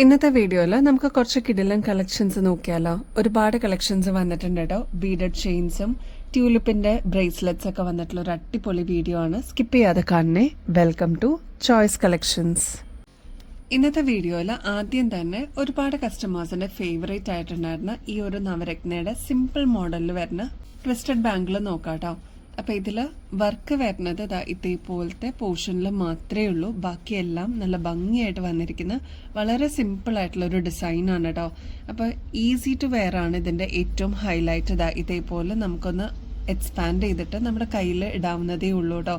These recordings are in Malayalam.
ഇന്നത്തെ വീഡിയോയിൽ നമുക്ക് കുറച്ച് കിടിലൻ കളക്ഷൻസ് നോക്കിയാലോ. ഒരുപാട് കളക്ഷൻസ് വന്നിട്ടുണ്ട് കേട്ടോ. ബീഡഡ് ചെയിൻസും ട്യൂലിപ്പിന്റെ ബ്രേസ്ലെറ്റ്സ് ഒക്കെ വന്നിട്ടുള്ള ഒരു അടിപൊളി വീഡിയോ ആണ്. സ്കിപ്പ് ചെയ്യാതെ കാണണേ. Welcome to choice collections. ഇന്നത്തെ വീഡിയോയിൽ ആദ്യം തന്നെ ഒരുപാട് കസ്റ്റമേഴ്സിന്റെ ഫേവറേറ്റ് ആയിട്ടുണ്ടായിരുന്ന ഈ ഒരു നവരത്നയുടെ സിമ്പിൾ മോഡലിൽ വരുന്ന ട്വിസ്റ്റഡ് ബാംഗിൾ നോക്കാട്ടോ. അപ്പൊ ഇതില് വർക്ക് വരുന്നത് ഇതേപോലത്തെ പോർഷനിൽ മാത്രമേ ഉള്ളൂ. ബാക്കിയെല്ലാം നല്ല ഭംഗിയായിട്ട് വന്നിരിക്കുന്ന വളരെ സിമ്പിൾ ആയിട്ടുള്ള ഒരു ഡിസൈൻ ആണ് കേട്ടോ. അപ്പൊ ഈസി ടു വെയർ ആണ് ഇതിന്റെ ഏറ്റവും ഹൈലൈറ്റ്. ഇതേപോലെ നമുക്കൊന്ന് എക്സ്പാൻഡ് ചെയ്തിട്ട് നമ്മുടെ കയ്യിൽ ഇടാവുന്നതേ ഉള്ളൂ കേട്ടോ.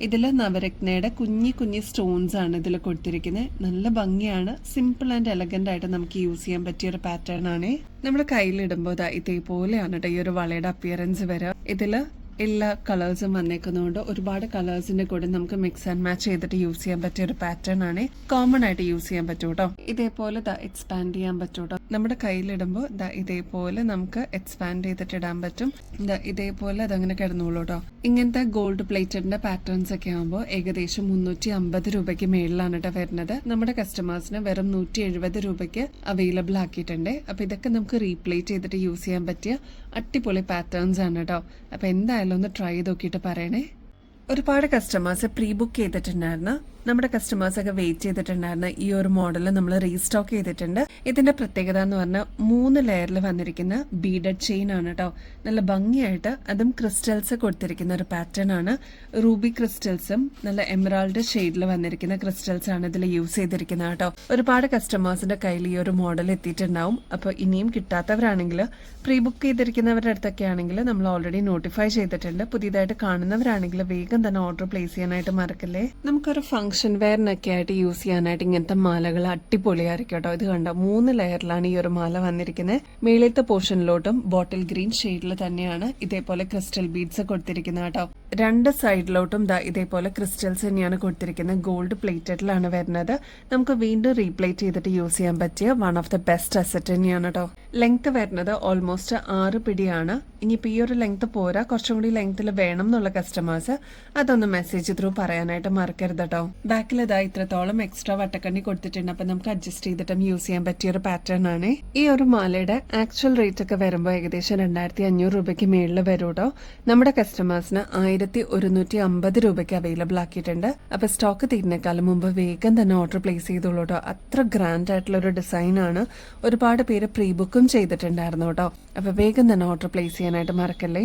ഇതിൽ നവരത്നയുടെ കുഞ്ഞി സ്റ്റോൺസ് ആണ് ഇതിൽ കൊടുത്തിരിക്കുന്നത്. നല്ല ഭംഗിയാണ്. സിമ്പിൾ ആൻഡ് എലഗന്റ് ആയിട്ട് നമുക്ക് യൂസ് ചെയ്യാൻ പറ്റിയ ഒരു പാറ്റേൺ ആണ്. നമ്മുടെ കയ്യിൽ ഇടുമ്പോൾ ഇതേപോലെയാണ് കേട്ടോ ഈ ഒരു വളയുടെ അപ്പിയറൻസ് വരിക. ഇതില് എല്ലാ കളേഴ്സും വന്നേക്കുന്നതുകൊണ്ട് ഒരുപാട് കളേഴ്സിന്റെ കൂടെ നമുക്ക് മിക്സ് ആൻഡ് മാച്ച് ചെയ്തിട്ട് യൂസ് ചെയ്യാൻ പറ്റിയ ഒരു പാറ്റേൺ ആണ്. കോമൺ ആയിട്ട് യൂസ് ചെയ്യാൻ പറ്റും കേട്ടോ. ഇതേപോലെ എക്സ്പാൻഡ് ചെയ്യാൻ പറ്റും കേട്ടോ. നമ്മുടെ കയ്യിലിടുമ്പോൾ ഇതേപോലെ നമുക്ക് എക്സ്പാൻഡ് ചെയ്തിട്ട് ഇടാൻ പറ്റും. ഇതേപോലെ അതങ്ങനെ കിടന്നോളൂ കേട്ടോ. ഇങ്ങനത്തെ ഗോൾഡ് പ്ലേറ്റഡിന്റെ പാറ്റേൺസ് ഒക്കെ ആകുമ്പോൾ ഏകദേശം 350 രൂപയ്ക്ക് മേളിലാണ് കേട്ടോ വരുന്നത്. നമ്മുടെ കസ്റ്റമേഴ്സിന് വെറും 170 രൂപയ്ക്ക് അവൈലബിൾ ആക്കിയിട്ടുണ്ട്. അപ്പൊ ഇതൊക്കെ നമുക്ക് റീപ്ലേറ്റ് ചെയ്തിട്ട് യൂസ് ചെയ്യാൻ പറ്റിയ അടിപൊളി പാറ്റേൺസ് ആണ് കേട്ടോ. അപ്പൊ എന്തായാലും ഒന്ന് ട്രൈ ചെയ്ത് നോക്കിയിട്ട് പറയണേ. ഒരുപാട് കസ്റ്റമേഴ്സ് പ്രീ ബുക്ക് ചെയ്തിട്ടുണ്ടായിരുന്നു. നമ്മുടെ കസ്റ്റമേഴ്സ് ഒക്കെ വെയിറ്റ് ചെയ്തിട്ടുണ്ടായിരുന്ന ഈ ഒരു മോഡൽ നമ്മൾ റീസ്റ്റോക്ക് ചെയ്തിട്ടുണ്ട്. ഇതിന്റെ പ്രത്യേകത എന്ന് പറഞ്ഞാൽ 3 ലെയറിൽ വന്നിരിക്കുന്ന ബീഡഡ് ചെയിൻ ആണ് കേട്ടോ. നല്ല ഭംഗിയായിട്ട് അതും ക്രിസ്റ്റൽസ് കൊടുത്തിരിക്കുന്ന ഒരു പാറ്റേൺ ആണ്. റൂബി ക്രിസ്റ്റൽസും നല്ല എമറാൾഡ് ഷെയ്ഡിൽ വന്നിരിക്കുന്ന ക്രിസ്റ്റൽസ് ആണ് ഇതിൽ യൂസ് ചെയ്തിരിക്കുന്നത് കേട്ടോ. ഒരുപാട് കസ്റ്റമേഴ്സിന്റെ കയ്യിൽ ഈ ഒരു മോഡൽ എത്തിയിട്ടുണ്ടാവും. അപ്പോൾ ഇനിയും കിട്ടാത്തവരാണെങ്കിൽ പ്രീ ബുക്ക് ചെയ്തിരിക്കുന്നവരുടെ അടുത്തൊക്കെ ആണെങ്കിൽ നമ്മൾ ഓൾറെഡി നോട്ടിഫൈ ചെയ്തിട്ടുണ്ട്. പുതിയതായിട്ട് കാണുന്നവരാണെങ്കിൽ വേഗം തന്നെ ഓർഡർ പ്ലേസ് ചെയ്യാനായിട്ട് മറക്കല്ലേ. നമുക്കൊരു ഫംഗ്ഷൻ വെയറിനൊക്കെ ആയിട്ട് യൂസ് ചെയ്യാനായിട്ട് ഇങ്ങനത്തെ മാലകൾ അടിപൊളിയായിരിക്കും കേട്ടോ. ഇത് കണ്ടോ 3 ലെയറിലാണ് ഈ ഒരു മാല വന്നിരിക്കുന്നത്. മേളത്തെ പോർഷനിലോട്ടും ബോട്ടിൽ ഗ്രീൻ ഷെയ്ഡിൽ തന്നെയാണ് ഇതേപോലെ ക്രിസ്റ്റൽ ബീഡ്സ് കൊടുത്തിരിക്കുന്നത് കേട്ടോ. 2 സൈഡിലോട്ടും ഇതേപോലെ ക്രിസ്റ്റൽസ് തന്നെയാണ് കൊടുത്തിരിക്കുന്നത്. ഗോൾഡ് പ്ലേറ്റഡിലാണ് വരുന്നത്. നമുക്ക് വീണ്ടും റീപ്ലേറ്റ് ചെയ്തിട്ട് യൂസ് ചെയ്യാൻ പറ്റിയ one of the best asset തന്നെയാണ് കേട്ടോ. ലെങ്ത് വരുന്നത് ഓൾമോസ്റ്റ് 6 പിടിയാണ്. ഇനിയിപ്പോൾ ഈ ഒരു ലെങ്ത് പോരാ, കുറച്ചും കൂടി ലെങ്ത്തിൽ വേണം എന്നുള്ള കസ്റ്റമേഴ്സ് അതൊന്ന് മെസ്സേജ് ത്രൂ പറയാനായിട്ട് മറക്കരുത് കേട്ടോ. ബാക്കിൽ ഇത്രത്തോളം എക്സ്ട്രാ വട്ടക്കണ്ണി കൊടുത്തിട്ടുണ്ട്. അപ്പൊ നമുക്ക് അഡ്ജസ്റ്റ് ചെയ്തിട്ടും യൂസ് ചെയ്യാൻ പറ്റിയ ഒരു പാറ്റേൺ ആണ്. ഈ ഒരു മാലയുടെ ആക്ച്വൽ റേറ്റ് ഒക്കെ വരുമ്പോൾ ഏകദേശം 2500 രൂപയ്ക്ക് മേളിൽ വരും കേട്ടോ. നമ്മുടെ കസ്റ്റമേഴ്സിന് 1150 രൂപയ്ക്ക് അവൈലബിൾ ആക്കിയിട്ടുണ്ട്. അപ്പൊ സ്റ്റോക്ക് തീരുന്നേക്കാളും മുമ്പ് വേഗം തന്നെ ഓർഡർ പ്ലേസ് ചെയ്തോളൂ കേട്ടോ. അത്ര ഗ്രാൻഡ് ആയിട്ടുള്ള ഒരു ഡിസൈൻ ആണ്. ഒരുപാട് പേര് പ്രീ ബുക്കും ചെയ്തിട്ടുണ്ടായിരുന്നു കേട്ടോ. അപ്പൊ വേഗം തന്നെ ഓർഡർ പ്ലേസ് ചെയ്യാനായിട്ട് മറക്കല്ലേ.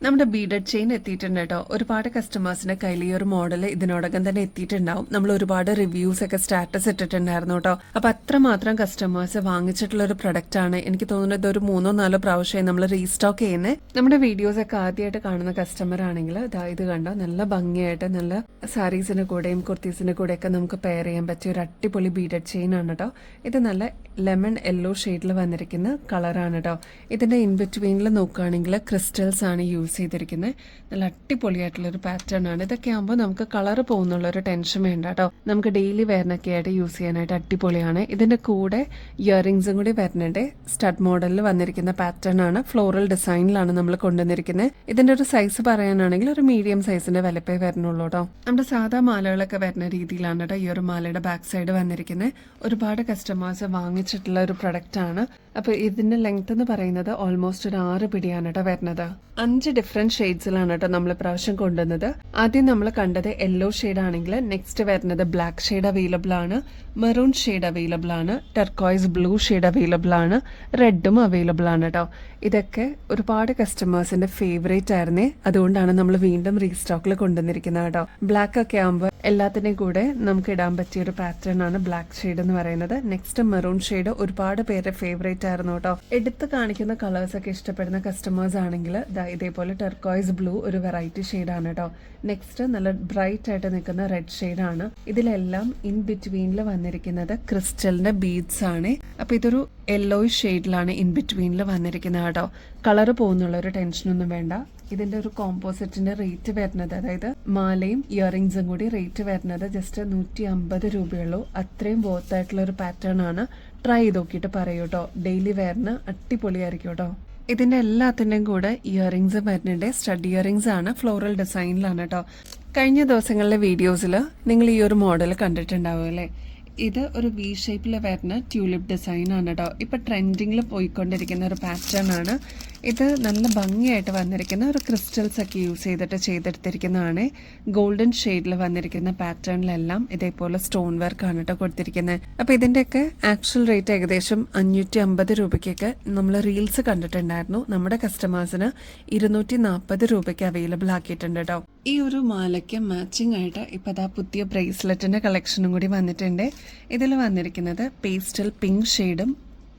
നമ്മുടെ ബീഡഡ് ചെയിൻ എത്തിയിട്ടുണ്ട് കേട്ടോ. ഒരുപാട് കസ്റ്റമേഴ്സിന്റെ കയ്യിൽ ഈ ഒരു മോഡൽ ഇതിനോടകം തന്നെ എത്തിയിട്ടുണ്ടാവും. നമ്മൾ ഒരുപാട് റിവ്യൂസ് ഒക്കെ സ്റ്റാറ്റസ് ഇട്ടിട്ടുണ്ടായിരുന്നു കേട്ടോ. അപ്പൊ അത്രമാത്രം കസ്റ്റമേഴ്സ് വാങ്ങിച്ചിട്ടുള്ള ഒരു പ്രൊഡക്റ്റ് ആണ്. എനിക്ക് തോന്നുന്നത് ഒരു 3-4 പ്രാവശ്യമായി നമ്മൾ റീസ്റ്റോക്ക് ചെയ്യുന്നത്. നമ്മുടെ വീഡിയോസ് ഒക്കെ ആദ്യമായിട്ട് കാണുന്ന കസ്റ്റമർ ആണെങ്കിൽ ഇത് കണ്ടോ നല്ല ഭംഗിയായിട്ട് നല്ല സാരീസിന്റെ കൂടെയും കുർത്തീസിന്റെ കൂടെയൊക്കെ നമുക്ക് പെയർ ചെയ്യാൻ പറ്റിയ ഒരു അടിപൊളി ബീഡഡ് ചെയിൻ ആണ് കേട്ടോ. ഇത് നല്ല ലെമൺ യെല്ലോ ഷെയ്ഡിൽ വന്നിരിക്കുന്ന കളറാണ് കേട്ടോ. ഇതിന്റെ ഇൻ ബിറ്റ്വീനിൽ നോക്കുകയാണെങ്കിൽ ക്രിസ്റ്റൽസ് ആണ് യൂസ് ചെയ്തിരിക്കുന്നത്. നല്ല അടിപൊളിയായിട്ടുള്ള ഒരു പാറ്റേൺ ആണ്. ഇതൊക്കെ ആകുമ്പോൾ നമുക്ക് കളർ പോകുന്നുള്ള ഒരു ടെൻഷൻ വേണ്ട കേട്ടോ. നമുക്ക് ഡെയിലി വെയറിനൊക്കെ ആയിട്ട് യൂസ് ചെയ്യാനായിട്ട് അടിപൊളിയാണ്. ഇതിന്റെ കൂടെ ഇയറിംഗ്സും കൂടി വരുന്നുണ്ട്. സ്റ്റഡ് മോഡലിൽ വന്നിരിക്കുന്ന പാറ്റേൺ ആണ്. ഫ്ലോറൽ ഡിസൈനിലാണ് നമ്മൾ കൊണ്ടുവന്നിരിക്കുന്നത്. ഇതിന്റെ ഒരു സൈസ് പറയാനാണെങ്കിൽ ഒരു മീഡിയം സൈസിന്റെ വിലപ്പേ വരുന്നുള്ളൂ കേട്ടോ. നമ്മുടെ സാധാ മാലകളൊക്കെ വരുന്ന രീതിയിലാണ് കേട്ടോ ഈ ഒരു മാലയുടെ ബാക്ക് സൈഡ് വന്നിരിക്കുന്നത്. ഒരുപാട് കസ്റ്റമേഴ്സ് വാങ്ങിച്ചിട്ടുള്ള ഒരു പ്രൊഡക്റ്റ് ആണ്. അപ്പൊ ഇതിന്റെ ലെങ്ത് എന്ന് പറയുന്നത് ഓൾമോസ്റ്റ് ഒരു 6 പിടിയാണ് കേട്ടോ വരുന്നത്. 5 ഡിഫറെന്റ് ഷെയ്ഡ്സിലാണ് കേട്ടോ നമ്മൾ പ്രാവശ്യം കൊണ്ടുവന്നത്. ആദ്യം നമ്മൾ കണ്ടത് യെല്ലോ ഷെയ്ഡ് ആണെങ്കിൽ നെക്സ്റ്റ് വരുന്നത് ബ്ലാക്ക് ഷെയ്ഡ് അവൈലബിൾ ആണ്, മെറൂൺ ഷെയ്ഡ് അവൈലബിൾ ആണ്, ടർക്കോയ്സ് ബ്ലൂ ഷെയ്ഡ് അവൈലബിൾ ആണ്, റെഡും അവൈലബിൾ ആണ് കേട്ടോ. ഇതൊക്കെ ഒരുപാട് കസ്റ്റമേഴ്സിന്റെ ഫേവറേറ്റ് ആയിരുന്നേ. അതുകൊണ്ടാണ് നമ്മൾ വീണ്ടും റീസ്റ്റോക്കിൽ കൊണ്ടുവന്നിരിക്കുന്നത് കേട്ടോ. ബ്ലാക്ക് ഒക്കെ ആകുമ്പോൾ എല്ലാത്തിനെയും കൂടെ നമുക്ക് ഇടാൻ പറ്റിയ ഒരു പാറ്റേൺ ആണ് ബ്ലാക്ക് ഷെയ്ഡ് എന്ന് പറയുന്നത്. നെക്സ്റ്റ് മെറൂൺ ഷെയ്ഡ് ഒരുപാട് പേരുടെ ഫേവറേറ്റ് ആയിരുന്നു കേട്ടോ. എടുത്ത് കാണിക്കുന്ന കളേഴ്സ് ഒക്കെ ഇഷ്ടപ്പെടുന്ന കസ്റ്റമേഴ്സ് ആണെങ്കിൽ ഇതേപോലെ ടർക്കോയ്സ് ബ്ലൂ ഒരു വെറൈറ്റി ഷെയ്ഡാണ് കേട്ടോ. നെക്സ്റ്റ് നല്ല ബ്രൈറ്റ് ആയിട്ട് നിൽക്കുന്ന റെഡ് ഷെയ്ഡാണ്. ഇതിലെല്ലാം ഇൻ ബിറ്റ്വീനിൽ വന്നിരിക്കുന്നത് ക്രിസ്റ്റലിന്റെ ബീഡ്സ് ആണ്. അപ്പൊ ഇതൊരു യെല്ലോയിഷ് ഷെയ്ഡിലാണ് ഇൻ ബിറ്റ്വീനിൽ വന്നിരിക്കുന്നത് കേട്ടോ. കളർ പോകുന്നുള്ള ഒരു ടെൻഷനൊന്നും വേണ്ട. ഇതിന്റെ ഒരു കോമ്പോസിറ്റിന്റെ റേറ്റ് വരുന്നത്, അതായത് മാലയും ഇയറിംഗ്സും കൂടി റേറ്റ് വരുന്നത് ജസ്റ്റ് 150 രൂപയുള്ളൂ. അത്രയും വർത്ത് ആയിട്ടുള്ള ഒരു പാറ്റേൺ ആണ്. ട്രൈ ചെയ്ത് നോക്കിയിട്ട് പറയൂ കേട്ടോ. ഡെയിലി വെയറിന് അടിപൊളിയായിരിക്കും കേട്ടോ. ഇതിന്റെ എല്ലാത്തിന്റെയും കൂടെ ഇയറിംഗ്സ് വരുന്നുണ്ട്. സ്റ്റഡ് ഇയറിംഗ്സ് ആണ്. ഫ്ലോറൽ ഡിസൈനിലാണ് കേട്ടോ. കഴിഞ്ഞ ദിവസങ്ങളിലെ വീഡിയോസിൽ നിങ്ങൾ ഈ ഒരു മോഡൽ കണ്ടിട്ടുണ്ടാവും അല്ലേ. ഇത് ഒരു വി ഷേപ്പിൽ വരുന്ന ട്യൂലിപ്പ് ഡിസൈൻ ആണ് കേട്ടോ. ഇപ്പം ട്രെൻഡിങ്ങിൽ പോയിക്കൊണ്ടിരിക്കുന്ന ഒരു പാറ്റേൺ ആണ് ഇത്. നല്ല ഭംഗിയായിട്ട് വന്നിരിക്കുന്ന ഒരു ക്രിസ്റ്റൽസ് ഒക്കെ യൂസ് ചെയ്തിട്ട് ചെയ്തെടുത്തിരിക്കുന്നതാണ്. ഗോൾഡൻ ഷെയ്ഡിൽ വന്നിരിക്കുന്ന പാറ്റേണിലെല്ലാം ഇതേപോലെ സ്റ്റോൺ വർക്ക് ആണ് കേട്ടോ കൊടുത്തിരിക്കുന്നത്. അപ്പോൾ ഇതിൻ്റെയൊക്കെ ആക്ച്വൽ റേറ്റ് ഏകദേശം 550 രൂപയ്ക്കൊക്കെ നമ്മൾ റീൽസ് കണ്ടിട്ടുണ്ടായിരുന്നു. നമ്മുടെ കസ്റ്റമേഴ്സിന് 240 രൂപയ്ക്ക് അവൈലബിൾ ആക്കിയിട്ടുണ്ട് കേട്ടോ. ഈ ഒരു മാലയ്ക്ക് മാച്ചിങ് ആയിട്ട് ഇപ്പോൾ അതാ പുതിയ ബ്രേസ്ലെറ്റിൻ്റെ കളക്ഷനും കൂടി വന്നിട്ടുണ്ട്. ഇതിൽ വന്നിരിക്കുന്നത് പേസ്റ്റൽ പിങ്ക് ഷെയ്ഡും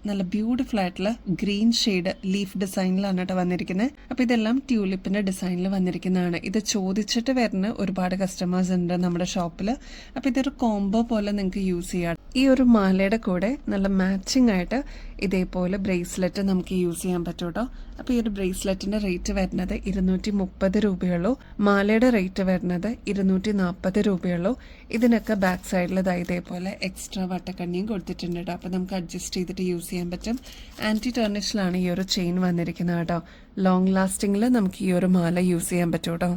നല്ല ബ്യൂട്ടിഫുൾ ആയിട്ടുള്ള ഗ്രീൻ ഷെയ്ഡ് ലീഫ് ഡിസൈനിലാണ് കേട്ടോ വന്നിരിക്കുന്നത്. അപ്പോൾ ഇതെല്ലാം ട്യൂലിപ്പിൻ്റെ ഡിസൈനിൽ വന്നിരിക്കുന്നതാണ്. ഇത് ചോദിച്ചിട്ട് വരുന്ന ഒരുപാട് കസ്റ്റമേഴ്സ് ഉണ്ട് നമ്മുടെ ഷോപ്പിൽ. അപ്പോൾ ഇതൊരു കോംബോ പോലെ നിങ്ങൾക്ക് യൂസ് ചെയ്യാം. ഈ ഒരു മാലയുടെ കൂടെ നല്ല മാച്ചിങ് ആയിട്ട് ഇതേപോലെ ബ്രേസ്ലെറ്റ് നമുക്ക് യൂസ് ചെയ്യാൻ പറ്റും കേട്ടോ. അപ്പോൾ ഈ ഒരു ബ്രേസ്ലെറ്റിൻ്റെ റേറ്റ് വരുന്നത് 230 രൂപയുള്ളൂ. മാലയുടെ റേറ്റ് വരുന്നത് 240 രൂപയുള്ളൂ. ഇതിനൊക്കെ ബാക്ക് സൈഡിൽ ഇതേപോലെ എക്സ്ട്രാ വട്ടക്കണ്ണിയും കൊടുത്തിട്ടുണ്ട് കേട്ടോ. അപ്പോൾ നമുക്ക് അഡ്ജസ്റ്റ് ചെയ്തിട്ട് യൂസ് ചെയ്യാൻ പറ്റും. ആൻറ്റി ടർണിഷിലാണ് ഈ ഒരു ചെയിൻ വന്നിരിക്കുന്നത് കേട്ടോ. ലോങ് ലാസ്റ്റിങ്ങിൽ നമുക്ക് ഈ ഒരു മാല യൂസ് ചെയ്യാൻ പറ്റും കേട്ടോ.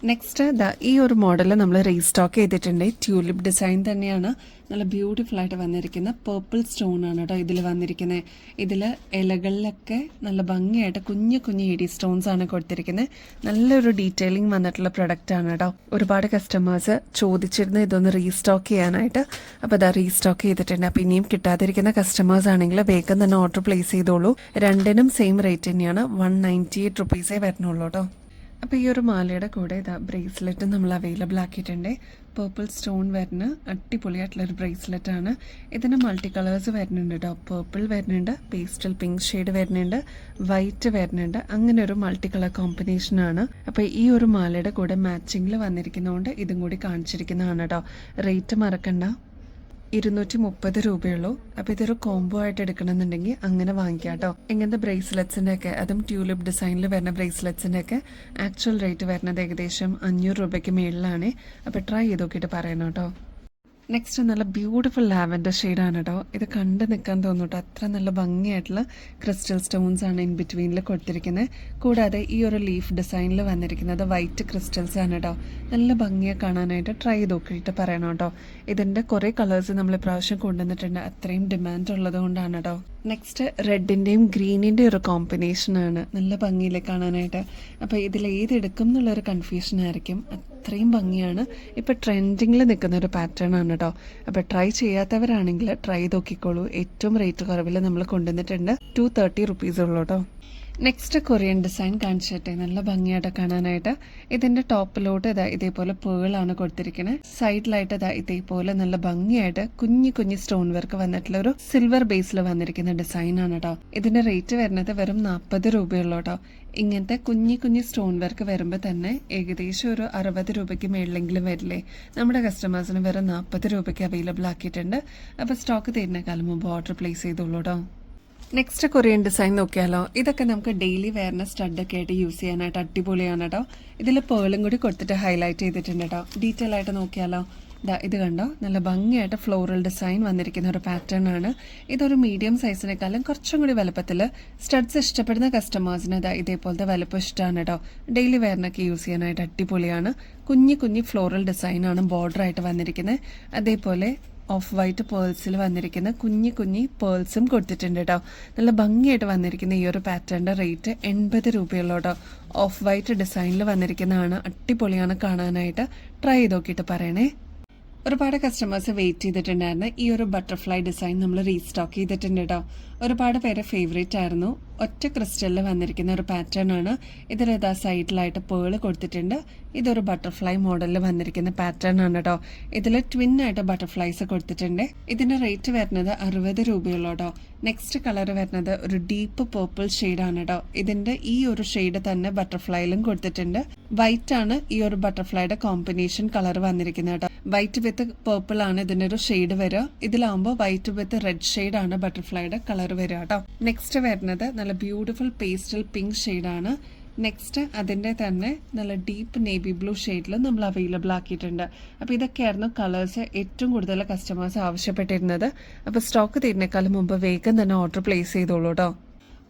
നെക്സ്റ്റ് ഈ ഒരു മോഡൽ നമ്മൾ റീസ്റ്റോക്ക് ചെയ്തിട്ടുണ്ട്. ട്യൂലിപ്പ് ഡിസൈൻ തന്നെയാണ്. നല്ല ബ്യൂട്ടിഫുൾ ആയിട്ട് വന്നിരിക്കുന്ന പേർപ്പിൾ സ്റ്റോൺ ആണ് കേട്ടോ ഇതിൽ വന്നിരിക്കുന്നത്. ഇതിൽ ഇലകളിലൊക്കെ നല്ല ഭംഗിയായിട്ട് കുഞ്ഞു കുഞ്ഞു ഇടി സ്റ്റോൺസ് ആണ് കൊടുത്തിരിക്കുന്നത്. നല്ലൊരു ഡീറ്റെയിലിംഗ് വന്നിട്ടുള്ള പ്രൊഡക്റ്റ് ആണ് കേട്ടോ. ഒരുപാട് കസ്റ്റമേഴ്സ് ചോദിച്ചിരുന്നു ഇതൊന്ന് റീസ്റ്റോക്ക് ചെയ്യാനായിട്ട്. അപ്പോൾ ഇതാ റീസ്റ്റോക്ക് ചെയ്തിട്ടുണ്ട്. അപ്പോൾ ഇനിയും കിട്ടാതിരിക്കുന്ന കസ്റ്റമേഴ്സ് ആണെങ്കിൽ വേഗം തന്നെ ഓർഡർ പ്ലേസ് ചെയ്തോളൂ. രണ്ടിനും സെയിം റേറ്റ് തന്നെയാണ്. 198 റുപ്പീസേ വരുന്നുള്ളൂ കേട്ടോ. അപ്പോൾ ഈ ഒരു മാലയുടെ കൂടെ ബ്രേസ്ലെറ്റ് നമ്മൾ അവൈലബിൾ ആക്കിയിട്ടുണ്ട്. പേർപ്പിൾ സ്റ്റോൺ വരുന്ന അടിപൊളിയായിട്ടുള്ളൊരു ബ്രേസ്ലെറ്റ് ആണ്. ഇതിന് മൾട്ടി കളേഴ്സ് വരുന്നുണ്ട് കേട്ടോ. പേർപ്പിൾ വരുന്നുണ്ട്, പേസ്റ്റൽ പിങ്ക് ഷെയ്ഡ് വരുന്നുണ്ട്, വൈറ്റ് വരുന്നുണ്ട്. അങ്ങനെ ഒരു മൾട്ടി കളർ കോമ്പിനേഷനാണ്. അപ്പോൾ ഈ ഒരു മാലയുടെ കൂടെ മാച്ചിങ്ങിൽ വന്നിരിക്കുന്നതുകൊണ്ട് ഇതും കൂടി കാണിച്ചിരിക്കുന്നതാണ് കേട്ടോ. റേറ്റ് മറക്കണ്ട, 230 രൂപയുള്ളൂ. അപ്പോൾ ഇതൊരു കോംബോ ആയിട്ട് എടുക്കണമെന്നുണ്ടെങ്കിൽ അങ്ങനെ വാങ്ങിക്കാം കേട്ടോ. ഇങ്ങനത്തെ ബ്രേസ്ലെറ്റ്സിൻ്റെ ഒക്കെ, അതും ട്യൂലിപ്പ് ഡിസൈനിൽ വരുന്ന ബ്രേസ്ലെറ്റ്സിൻ്റെ ഒക്കെ ആക്ച്വൽ റേറ്റ് വരുന്നത് ഏകദേശം 500 രൂപയ്ക്ക് മേളിലാണ്. അപ്പോൾ ട്രൈ ചെയ്ത് നോക്കിയിട്ട് പറയണം കേട്ടോ. നെക്സ്റ്റ് നല്ല ബ്യൂട്ടിഫുൾ ലാവൻഡർ ഷെയ്ഡാണ് കേട്ടോ. ഇത് കണ്ട് നിൽക്കാൻ തോന്നും കേട്ടോ. അത്ര നല്ല ഭംഗിയായിട്ടുള്ള ക്രിസ്റ്റൽ സ്റ്റോൺസ് ആണ് ഇൻ ബിറ്റ്വീനിൽ കൊടുത്തിരിക്കുന്നത്. കൂടാതെ ഈ ഒരു ലീഫ് ഡിസൈനിൽ വന്നിരിക്കുന്നത് വൈറ്റ് ക്രിസ്റ്റൽസ് ആണ് കേട്ടോ. നല്ല ഭംഗിയെ കാണാനായിട്ട് ട്രൈ ചെയ്ത് നോക്കിയിട്ട് പറയണം കേട്ടോ. ഇതിൻ്റെ കുറേ കളേഴ്സ് നമ്മൾ ഇപ്രാവശ്യം കൊണ്ടുവന്നിട്ടുണ്ട്. അത്രയും ഡിമാൻഡ് ഉള്ളത് കൊണ്ടാണ് കേട്ടോ. നെക്സ്റ്റ് റെഡിൻ്റെയും ഗ്രീനിൻ്റെയും ഒരു കോമ്പിനേഷനാണ്. നല്ല ഭംഗിയില്ലേ കാണാനായിട്ട്. അപ്പോൾ ഇതിൽ ഏതെടുക്കും എന്നുള്ളൊരു കൺഫ്യൂഷൻ ആയിരിക്കും. അത്രയും ഭംഗിയാണ്. ഇപ്പോൾ ട്രെൻഡിങ്ങിൽ നിൽക്കുന്ന ഒരു പാറ്റേൺ ആണ് കേട്ടോ. അപ്പോൾ ട്രൈ ചെയ്യാത്തവരാണെങ്കിൽ ട്രൈ നോക്കിക്കോളൂ. ഏറ്റവും റേറ്റ് കുറവിൽ നമ്മൾ കൊണ്ടുവന്നിട്ടുണ്ട്. 230 റുപ്പീസ് ഉള്ളൂ കേട്ടോ. നെക്സ്റ്റ് കൊറിയൻ ഡിസൈൻ കാണിച്ചിട്ടെ. നല്ല ഭംഗിയായിട്ട് കാണാനായിട്ട്. ഇതിൻ്റെ ടോപ്പിലോട്ട് ഇതേപോലെ പേളാണ് കൊടുത്തിരിക്കുന്നത്. സൈഡിലായിട്ട് ഇതേപോലെ നല്ല ഭംഗിയായിട്ട് കുഞ്ഞു കുഞ്ഞു സ്റ്റോൺ വർക്ക് വന്നിട്ടുള്ള ഒരു സിൽവർ ബേസിൽ വന്നിരിക്കുന്ന ഡിസൈനാണ് കേട്ടോ. ഇതിൻ്റെ റേറ്റ് വരുന്നത് വെറും 40 രൂപയുള്ളൂ കേട്ടോ. ഇങ്ങനത്തെ കുഞ്ഞു കുഞ്ഞു സ്റ്റോൺ വർക്ക് വരുമ്പോൾ തന്നെ ഏകദേശം ഒരു 60 രൂപയ്ക്ക് മേളിലെങ്കിലും വരില്ലേ. നമ്മുടെ കസ്റ്റമേഴ്സിന് വെറും 40 രൂപയ്ക്ക് അവൈലബിൾ ആക്കിയിട്ടുണ്ട്. അപ്പോൾ സ്റ്റോക്ക് തരുന്നേക്കാളും മുമ്പ് ഓർഡർ പ്ലേസ് ചെയ്തോളൂ കേട്ടോ. നെക്സ്റ്റ് കൊറിയൻ ഡിസൈൻ നോക്കിയാലോ. ഇതൊക്കെ നമുക്ക് ഡെയിലി വെയറിന് സ്റ്റഡൊക്കെ ആയിട്ട് യൂസ് ചെയ്യാനായിട്ട് അടിപൊളിയാണ് കേട്ടോ. ഇതിൽ പേളും കൂടി കൊടുത്തിട്ട് ഹൈലൈറ്റ് ചെയ്തിട്ടുണ്ട് കേട്ടോ. ഡീറ്റെയിൽ ആയിട്ട് നോക്കിയാലോ. ഇത് കണ്ടോ, നല്ല ഭംഗിയായിട്ട് ഫ്ലോറൽ ഡിസൈൻ വന്നിരിക്കുന്ന ഒരു പാറ്റേൺ ആണ്. ഇതൊരു മീഡിയം സൈസിനേക്കാളും കുറച്ചും കൂടി വലുപ്പത്തിൽ സ്റ്റഡ്സ് ഇഷ്ടപ്പെടുന്ന കസ്റ്റമേഴ്സിന് ഇതേപോലത്തെ വലുപ്പം ഇഷ്ടമാണ് കേട്ടോ. ഡെയിലി വെയറിനൊക്കെ യൂസ് ചെയ്യാനായിട്ട് അടിപൊളിയാണ്. കുഞ്ഞു കുഞ്ഞു ഫ്ലോറൽ ഡിസൈനാണ് ബോർഡറായിട്ട് വന്നിരിക്കുന്നത്. അതേപോലെ ഓഫ് വൈറ്റ് പേൾസിൽ വന്നിരിക്കുന്ന കുഞ്ഞു കുഞ്ഞി പേൾസും കൊടുത്തിട്ടുണ്ട് കേട്ടോ. നല്ല ഭംഗിയായിട്ട് വന്നിരിക്കുന്ന ഈ ഒരു പാറ്റേണിൻ്റെ റേറ്റ് 80 രൂപയുള്ളൂ കേട്ടോ. ഓഫ് വൈറ്റ് ഡിസൈനിൽ വന്നിരിക്കുന്നതാണ്. അടിപൊളിയാണ് കാണാനായിട്ട്. ട്രൈ ചെയ്ത് നോക്കിയിട്ട് പറയണേ. ഒരുപാട് കസ്റ്റമേഴ്സ് വെയിറ്റ് ചെയ്തിട്ടുണ്ടായിരുന്നു. ഈ ഒരു ബട്ടർഫ്ലൈ ഡിസൈൻ നമ്മൾ റീസ്റ്റോക്ക് ചെയ്തിട്ടുണ്ട് കേട്ടോ. ഒരുപാട് പേരെ ഫേവറേറ്റ് ആയിരുന്നു. ഒറ്റ ക്രിസ്റ്റലിൽ വന്നിരിക്കുന്ന ഒരു പാറ്റേൺ ആണ്. ഇതിൽ സൈഡിലായിട്ട് പേള് കൊടുത്തിട്ടുണ്ട്. ഇതൊരു ബട്ടർഫ്ലൈ മോഡലിൽ വന്നിരിക്കുന്ന പാറ്റേൺ ആണ് കേട്ടോ. ഇതിൽ ട്വിൻ ആയിട്ട് ബട്ടർഫ്ലൈസ് കൊടുത്തിട്ടുണ്ട്. ഇതിന്റെ റേറ്റ് വരുന്നത് 60 രൂപയുള്ളൂ കേട്ടോ. നെക്സ്റ്റ് കളർ വരുന്നത് ഒരു ഡീപ്പ് പേർപ്പിൾ ഷെയ്ഡാണ് കേട്ടോ. ഇതിന്റെ ഈ ഒരു ഷെയ്ഡ് തന്നെ ബട്ടർഫ്ലൈയിലും കൊടുത്തിട്ടുണ്ട്. വൈറ്റ് ആണ് ഈ ഒരു ബട്ടർഫ്ലൈയുടെ കോമ്പിനേഷൻ കളർ വന്നിരിക്കുന്നത് കേട്ടോ. വൈറ്റ് വിത്ത് പേർപ്പിൾ ആണ് ഇതിന്റെ ഒരു ഷെയ്ഡ് വരിക. ഇതിലാവുമ്പോൾ വൈറ്റ് വിത്ത് റെഡ് ഷെയ്ഡ് ആണ് ബട്ടർഫ്ലൈയുടെ കളർ വരിക കേട്ടോ. നെക്സ്റ്റ് വരുന്നത് നല്ല ബ്യൂട്ടിഫുൾ പേസ്റ്റൽ പിങ്ക് ഷെയ്ഡാണ്. നെക്സ്റ്റ് അതിൻ്റെ തന്നെ നല്ല ഡീപ്പ് നേവി ബ്ലൂ ഷെയ്ഡിൽ നമ്മൾ അവൈലബിൾ ആക്കിയിട്ടുണ്ട്. അപ്പോൾ ഇതൊക്കെയായിരുന്നു കളേഴ്സ് ഏറ്റവും കൂടുതൽ കസ്റ്റമേഴ്സ് ആവശ്യപ്പെട്ടിരുന്നത്. അപ്പോൾ സ്റ്റോക്ക് തീരുന്നേക്കാളും മുമ്പ് വേഗം തന്നെ ഓർഡർ പ്ലേസ് ചെയ്തോളൂ കേട്ടോ.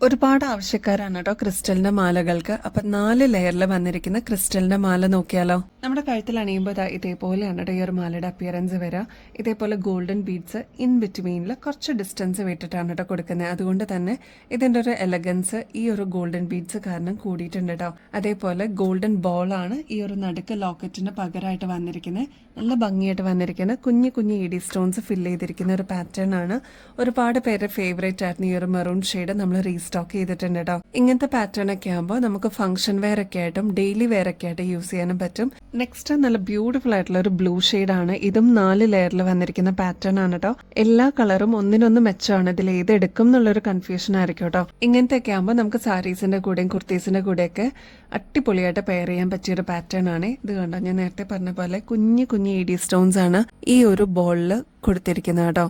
ഒരുപാട് ആവശ്യക്കാരാണ് കേട്ടോ ക്രിസ്റ്റലിന്റെ മാലകൾക്ക്. അപ്പൊ 4 ലെയറിൽ വന്നിരിക്കുന്ന ക്രിസ്റ്റലിന്റെ മാല നോക്കിയാലോ. നമ്മുടെ കഴുത്തിൽ അണിയുമ്പോൾ ഇതേപോലെയാണ് കേട്ടോ ഈ ഒരു മാലയുടെ അപ്പിയറൻസ് വരിക. ഇതേപോലെ ഗോൾഡൻ ബീഡ്സ് ഇൻ ബിറ്റ്വീനിൽ കുറച്ച് ഡിസ്റ്റൻസ് വിട്ടിട്ടാണ് കേട്ടോ കൊടുക്കുന്നത്. അതുകൊണ്ട് തന്നെ ഇതിന്റെ ഒരു എലഗൻസ് ഈ ഒരു ഗോൾഡൻ ബീഡ്സ് കാരണം കൂടിയിട്ടുണ്ട് കേട്ടോ. അതേപോലെ ഗോൾഡൻ ബോൾ ആണ് ഈ ഒരു നടുക്ക് ലോക്കറ്റിന് പകരമായിട്ട് വന്നിരിക്കുന്നത്. നല്ല ഭംഗിയായിട്ട് വന്നിരിക്കുന്ന കുഞ്ഞു കുഞ്ഞു ഇഡി സ്റ്റോൺസ് ഫില്ല് ചെയ്തിരിക്കുന്ന ഒരു പാറ്റേൺ ആണ്. ഒരുപാട് പേര് ഫേവറേറ്റ് ആയിരുന്നു ഈ ഒരു മെറൂൺ ഷെയ്ഡ്. നമ്മൾ റീസ്റ്റോക്ക് ചെയ്തിട്ടുണ്ട് കേട്ടോ. ഇങ്ങനത്തെ പാറ്റേൺ ഒക്കെ ആകുമ്പോൾ നമുക്ക് ഫംഗ്ഷൻ വെയർ ഒക്കെ ആയിട്ടും ഡെയിലി വെയർ ഒക്കെ ആയിട്ട് യൂസ് ചെയ്യാനും പറ്റും. നെക്സ്റ്റ് നല്ല ബ്യൂട്ടിഫുൾ ആയിട്ടുള്ള ഒരു ബ്ലൂ ആണ്. ഇതും 4 ലെയറിൽ വന്നിരിക്കുന്ന പാറ്റേൺ ആണ് കേട്ടോ. എല്ലാ കളറും ഒന്നിനൊന്ന് മെച്ചമാണ്. ഇതിൽ ഏത് എടുക്കും എന്നുള്ളൊരു കൺഫ്യൂഷൻ ആയിരിക്കും കേട്ടോ. ഇങ്ങനത്തെ ഒക്കെ ആകുമ്പോൾ നമുക്ക് സാരീസിന്റെ കൂടെയും കുർത്തീസിന്റെ കൂടെയൊക്കെ അടിപൊളിയായിട്ട് പെയർ ചെയ്യാൻ പറ്റിയൊരു പാറ്റേൺ ആണ്. ഇത് കണ്ടോ, ഞാൻ നേരത്തെ പറഞ്ഞ പോലെ കുഞ്ഞു കുഞ്ഞു ഇഡി സ്റ്റോൺസ് ആണ് ഈ ഒരു ബോളിൽ കൊടുത്തിരിക്കുന്നത് കേട്ടോ.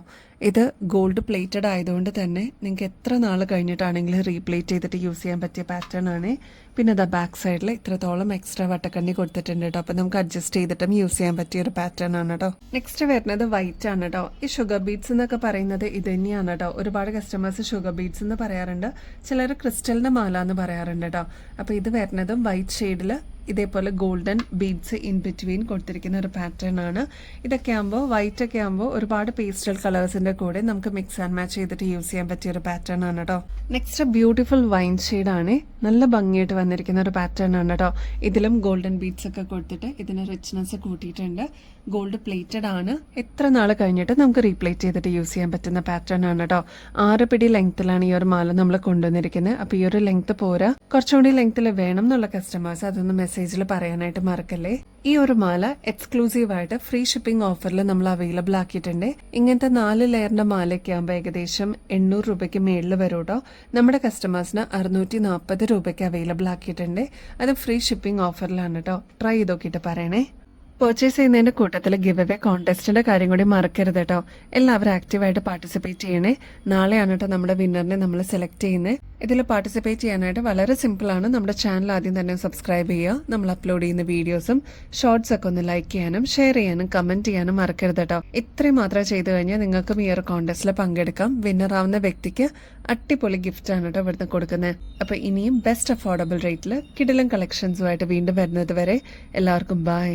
ഇത് ഗോൾഡ് പ്ലേറ്റഡ് ആയതുകൊണ്ട് തന്നെ നിങ്ങൾക്ക് എത്ര നാൾ കഴിഞ്ഞിട്ടാണെങ്കിലും റീപ്ലേറ്റ് ചെയ്തിട്ട് യൂസ് ചെയ്യാൻ പറ്റിയ പാറ്റേൺ ആണ്. പിന്നെ അതാ ബാക്ക് സൈഡിൽ ഇത്രത്തോളം എക്സ്ട്രാ വട്ടക്കണ്ണി കൊടുത്തിട്ടുണ്ട് കേട്ടോ. അപ്പം നമുക്ക് അഡ്ജസ്റ്റ് ചെയ്തിട്ടും യൂസ് ചെയ്യാൻ പറ്റിയ ഒരു പാറ്റേൺ ആണ് കേട്ടോ. നെക്സ്റ്റ് വരുന്നത് വൈറ്റ് ആണ് കേട്ടോ. ഈ ഷുഗർ ബീഡ്സ് എന്നൊക്കെ പറയുന്നത് ഇത് തന്നെയാണ് കേട്ടോ. ഒരുപാട് കസ്റ്റമേഴ്സ് ഷുഗർ ബീഡ്സ് എന്ന് പറയാറുണ്ട്, ചിലർ ക്രിസ്റ്റലിന്റെ മാല എന്ന് പറയാറുണ്ട് കേട്ടോ. അപ്പോൾ ഇത് വരുന്നതും വൈറ്റ് ഷെയ്ഡിൽ ഇതേപോലെ ഗോൾഡൻ ബീഡ്സ് ഇൻ ബിറ്റ്വീൻ കൊടുത്തിരിക്കുന്ന ഒരു പാറ്റേൺ ആണ്. ഇതൊക്കെ ആകുമ്പോൾ വൈറ്റ് ഒക്കെ ആകുമ്പോൾ ഒരുപാട് പേസ്റ്റൽ കളേഴ്സിന്റെ കൂടെ നമുക്ക് മിക്സ് ആൻഡ് മാച്ച് ചെയ്തിട്ട് യൂസ് ചെയ്യാൻ പറ്റിയ ഒരു പാറ്റേൺ ആണ് കേട്ടോ. നെക്സ്റ്റ് ബ്യൂട്ടിഫുൾ വൈൻ ഷെയ്ഡ് ആണ്. നല്ല ഭംഗിയായിട്ട് വന്നിരിക്കുന്ന ഒരു പാറ്റേൺ ആണ് കേട്ടോ. ഇതിലും ഗോൾഡൻ ബീഡ്സ് ഒക്കെ കൊടുത്തിട്ട് ഇതിന് റിച്ച്നെസ് കൂട്ടിയിട്ടുണ്ട്. ഗോൾഡ് പ്ലേറ്റഡ് ആണ്. എത്ര നാൾ കഴിഞ്ഞിട്ട് നമുക്ക് റീപ്ലേറ്റ് ചെയ്തിട്ട് യൂസ് ചെയ്യാൻ പറ്റുന്ന പാറ്റേൺ ആണ് കേട്ടോ. 6 പിടി ലെങ്ത്തിലാണ് ഈ ഒരു മാല നമ്മൾ കൊണ്ടുവന്നിരിക്കുന്നത്. അപ്പൊ ഈ ഒരു ലെങ്ത് പോരാ, കുറച്ചുകൂടി ലെങ്ത്തിൽ വേണം എന്നുള്ള കസ്റ്റമേഴ്സ് അതൊന്ന് മെസ്സേജിൽ പറയാനായിട്ട് മറക്കല്ലേ. ഈ ഒരു മാല എക്സ്ക്ലൂസീവ് ആയിട്ട് ഫ്രീ ഷിപ്പിംഗ് ഓഫറിൽ നമ്മൾ അവൈലബിൾ ആക്കിയിട്ടുണ്ട്. ഇങ്ങനത്തെ 4 ലെയറിന്റെ മാലയൊക്കെ ആകുമ്പോൾ ഏകദേശം 800 രൂപയ്ക്ക് മേളിൽ വരും കേട്ടോ. നമ്മുടെ കസ്റ്റമേഴ്സിന് 640 രൂപയ്ക്ക് അവൈലബിൾ ആക്കിയിട്ടുണ്ട്. അത് ഫ്രീ ഷിപ്പിംഗ് ഓഫറിലാണ് കേട്ടോ. ട്രൈ ചെയ്ത് നോക്കിയിട്ട് പറയണേ. പർച്ചേസ് ചെയ്യുന്നതിന്റെ കൂട്ടത്തിൽ ഗിവ് അവേ കോൺടെസ്റ്റിന്റെ കാര്യം കൂടി മറക്കരുത് കേട്ടോ. എല്ലാവരും ആക്റ്റീവായിട്ട് പാർട്ടിസിപ്പേറ്റ് ചെയ്യണേ. നാളെയാണ് കേട്ടോ നമ്മുടെ വിന്നറിനെ നമ്മൾ സെലക്ട് ചെയ്യുന്നത്. ഇതിൽ പാർട്ടിസിപ്പേറ്റ് ചെയ്യാനായിട്ട് വളരെ സിമ്പിൾ ആണ്. നമ്മുടെ ചാനൽ ആദ്യം തന്നെ സബ്സ്ക്രൈബ് ചെയ്യുക. നമ്മൾ അപ്ലോഡ് ചെയ്യുന്ന വീഡിയോസും ഷോർട്സ് ഒക്കെ ഒന്ന് ലൈക്ക് ചെയ്യാനും ഷെയർ ചെയ്യാനും കമന്റ് ചെയ്യാനും മറക്കരുത് കേട്ടോ. ഇത്രയും മാത്രം ചെയ്തു കഴിഞ്ഞാൽ നിങ്ങൾക്കും ഈ ഒരു കോൺടെസ്റ്റിൽ പങ്കെടുക്കാം. വിന്നർ ആവുന്ന വ്യക്തിക്ക് അടിപൊളി ഗിഫ്റ്റ് ആണ് കേട്ടോ ഇവിടുന്ന് കൊടുക്കുന്നത്. അപ്പൊ ഇനിയും ബെസ്റ്റ് അഫോർഡബിൾ റേറ്റിൽ കിടിലൻ കളക്ഷൻസുമായിട്ട് വീണ്ടും വരുന്നത് വരെ എല്ലാവർക്കും ബൈ.